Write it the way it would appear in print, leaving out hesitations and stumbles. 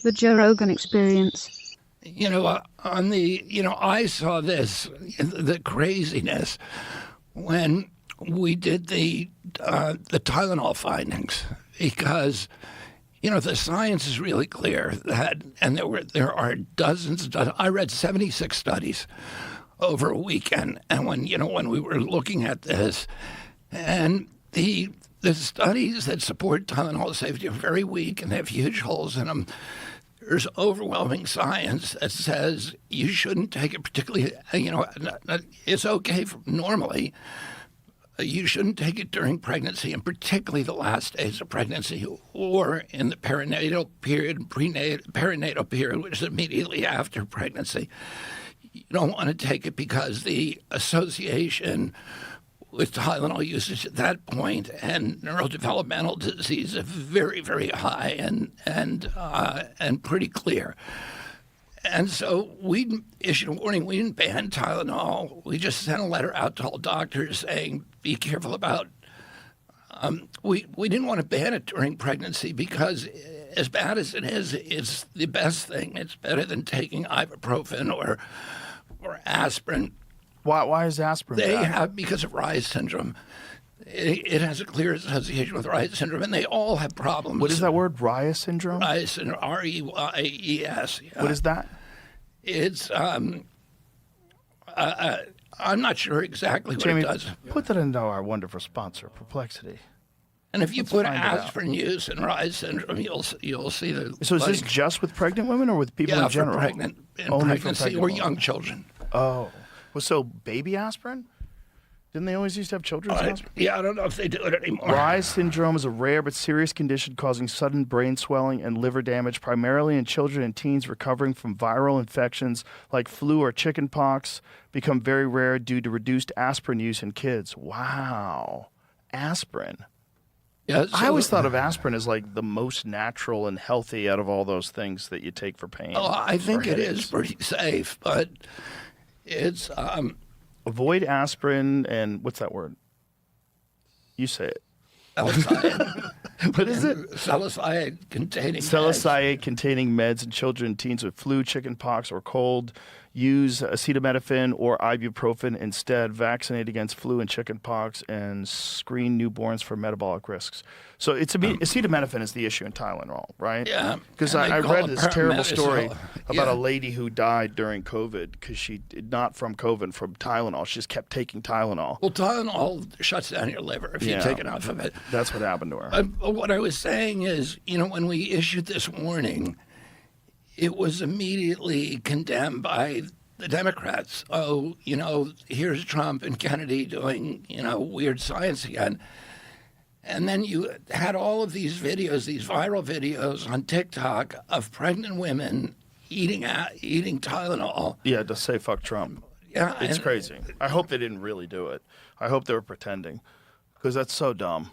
The Joe Rogan Experience. I saw this, the craziness, when we did the Tylenol findings, because the science is really clear that, and there are dozens. I read 76 studies over a weekend, and when we were looking at this, and the studies that support Tylenol safety are very weak and they have huge holes in them. There's overwhelming science that says you shouldn't take it, particularly, it's okay normally. You shouldn't take it during pregnancy, and particularly the last days of pregnancy or in the perinatal period, perinatal period, which is immediately after pregnancy. You don't want to take it because the association with Tylenol usage at that point and neurodevelopmental disease is very, very high and pretty clear. And so we issued a warning. We didn't ban Tylenol. We just sent a letter out to all doctors saying, be careful about. We didn't want to ban it during pregnancy because, as bad as it is, it's the best thing. It's better than taking ibuprofen or aspirin. Why is aspirin bad? Because of Reye syndrome. It has a clear association with Reye syndrome, and they all have problems. What is that word, Reye syndrome? Reye syndrome, R-E-Y-E-S. Yeah. What is that? It's, I'm not sure exactly what it does. Put that into our wonderful sponsor, Perplexity. And if you put aspirin use and Reye syndrome, you'll see the. So is this just with pregnant women or with people in general? For pregnancy or young children. Oh. Well, so baby aspirin? Didn't they always used to have children's aspirin? Yeah, I don't know if they do it anymore. Reye syndrome is a rare but serious condition causing sudden brain swelling and liver damage, primarily in children and teens recovering from viral infections like flu or chicken pox, become very rare due to reduced aspirin use in kids. Wow. Aspirin. Yeah, I always thought of aspirin as like the most natural and healthy out of all those things that you take for pain. Oh, I think it is pretty safe, but it's... Avoid aspirin and what's that word? You say it. Salicylate. What is it? Salicylate containing Salicylate containing meds in children and teens with flu, chicken pox, or cold. Use acetaminophen or ibuprofen instead. Vaccinate against flu and chicken pox and screen newborns for metabolic risks. So acetaminophen is the issue in Tylenol, right? Yeah. Because I read this terrible story about a lady who died during COVID because she did not from COVID, from Tylenol. She just kept taking Tylenol. Well, Tylenol shuts down your liver if you take enough of it. That's what happened to her. What I was saying is, when we issued this warning, it was immediately condemned by the Democrats. Oh, here's Trump and Kennedy doing, weird science again. And then you had all of these videos, these viral videos on TikTok of pregnant women eating Tylenol. Yeah, to say fuck Trump. Yeah, it's crazy. I hope they didn't really do it. I hope they were pretending, because that's so dumb.